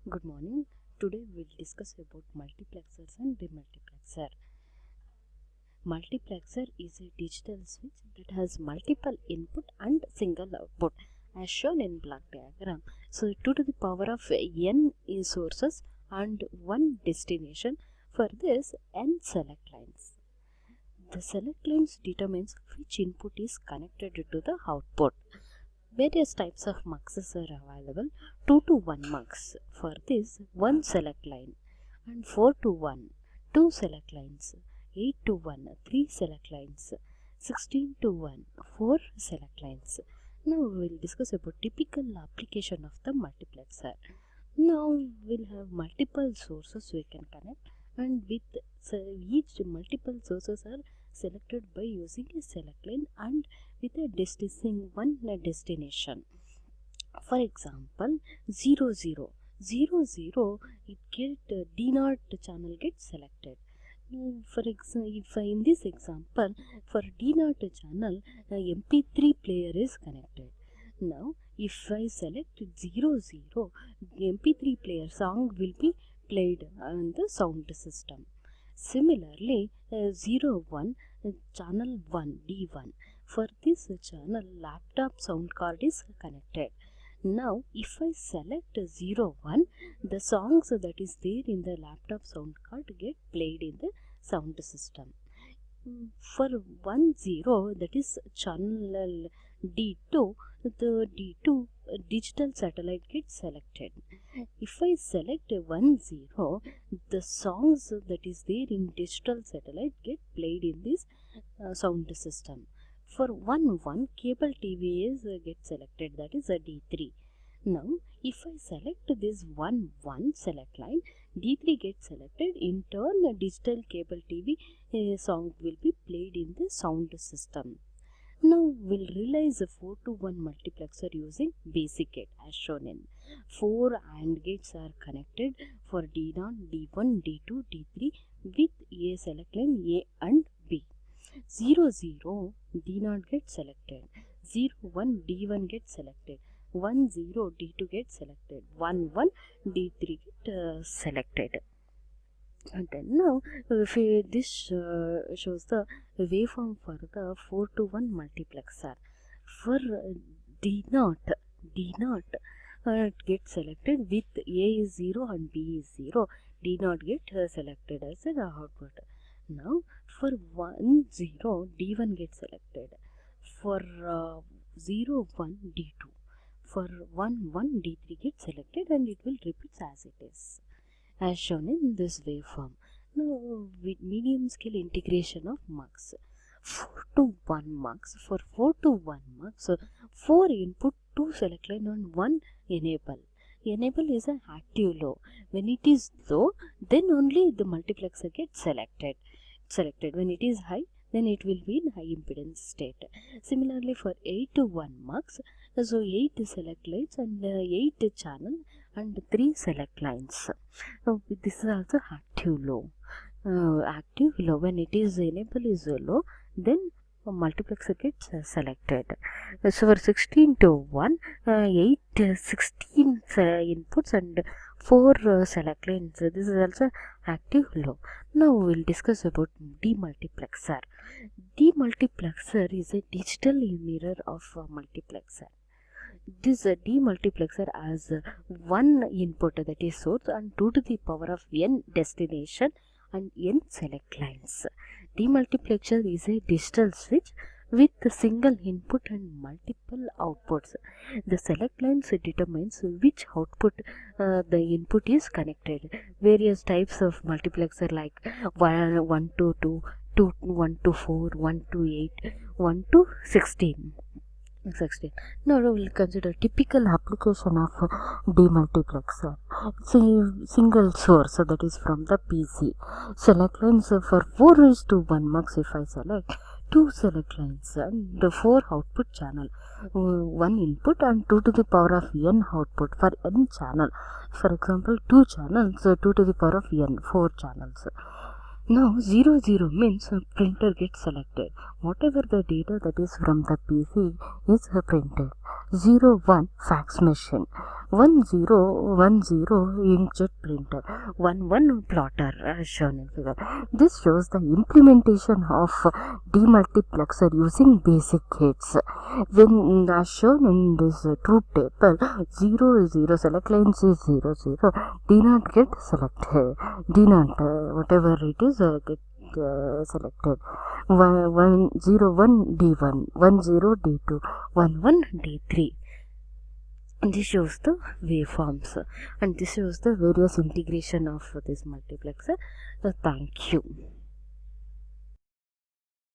Good morning. Today we'll discuss about multiplexers and demultiplexer. Multiplexer is a digital switch that has multiple input and single output as shown in block diagram. So 2 to the power of n is sources and one destination. For this, n select lines. The select lines determines which input is connected to the output. Various types of muxes are available. 2 to 1 mux. For this, 1 select line, and 4 to 1, 2 select lines, 8 to 1, 3 select lines, 16 to 1, 4 select lines. Now we will discuss about typical application of the multiplexer. Now we'll have multiple sources we can connect, and with each multiple sources are selected by using a select line and with a one destination. For example, 0 0 0 0, it get D0 channel gets selected. For example, if in this example for D0 channel, MP3 player is connected. Now if I select 0 0, MP3 player song will be played on the sound system. Similarly, 0 1, channel 1 D1, for this channel laptop sound card is connected. Now if I select 0 1, the songs that is there in the laptop sound card get played in the sound system. For 1 0, that is channel D2, the D2 digital satellite gets selected. If I select 1 0, the songs that is there in digital satellite get played in this sound system. For 1 1, cable TV is get selected, that is a D3. Now if I select this 1 1 select line, D3 gets selected. In turn, a digital cable TV song will be played in the sound system. Now we'll realize a 4 to 1 multiplexer using basic gate as shown in. 4 AND gates are connected for D0, D1, D2, D3 with a select line A and B. 0 0, D0 gets selected. 0 1, D1 gets selected. 1 0, D2 gets selected. 1 1, D3 gets selected. And then now if this shows the waveform for the 4 to 1 multiplexer. For D0 gets selected with A is 0 and B is 0. D0 get selected as an output. Now for 1 0, D1 gets selected. For 0 1, D2. For 1 1, D3 gets selected, and it will repeat as it is, as shown in this waveform. Now with medium scale integration of mux, 4 to 1 mux. For 4 to 1 mux, 4 input, 2 select line and 1 enable. Enable is an active low. When it is low, then only the multiplexer gets selected. When it is high, then it will be in high impedance state. Similarly for 8 to 1 mux, so 8 select lines and 8 channel and 3 select lines. This is also active low. Active low, when it is enable is low, then multiplexer gets selected. So for 16 to 1, 8 16 inputs and 4 select lines. This is also active low. Now we will discuss about demultiplexer. Demultiplexer is a digital mirror of multiplexer. This demultiplexer has one input, that is source, and 2 to the power of n destination and n select lines. Demultiplexer is a digital switch with a single input and multiple outputs. The select lines determines which output the input is connected. Various types of multiplexer like 1 to 2, 1 to 4, 1 to 8, 1 to 16. Now we will consider typical application of demultiplexer. It's a single source, that is from the PC. Select lines for 4 is to 1 mux. If I select 2 select lines and 4 output channel, 1 input and 2 to the power of n output for n channel. For example, 2 channels, 2 to the power of n, 4 channels. Now 00 means a printer gets selected. Whatever the data that is from the PC is printed. 01 fax machine. 1010 inkjet printer. 11 plotter as shown in figure. This shows the implementation of demultiplexer using basic gates. When as shown in this truth table, 00 select lines is 00. D not get selected. D not whatever it is get selected. 101 D1, 10 D2, 11 D3. This shows the waveforms and this shows the various integration of this multiplexer. Thank you.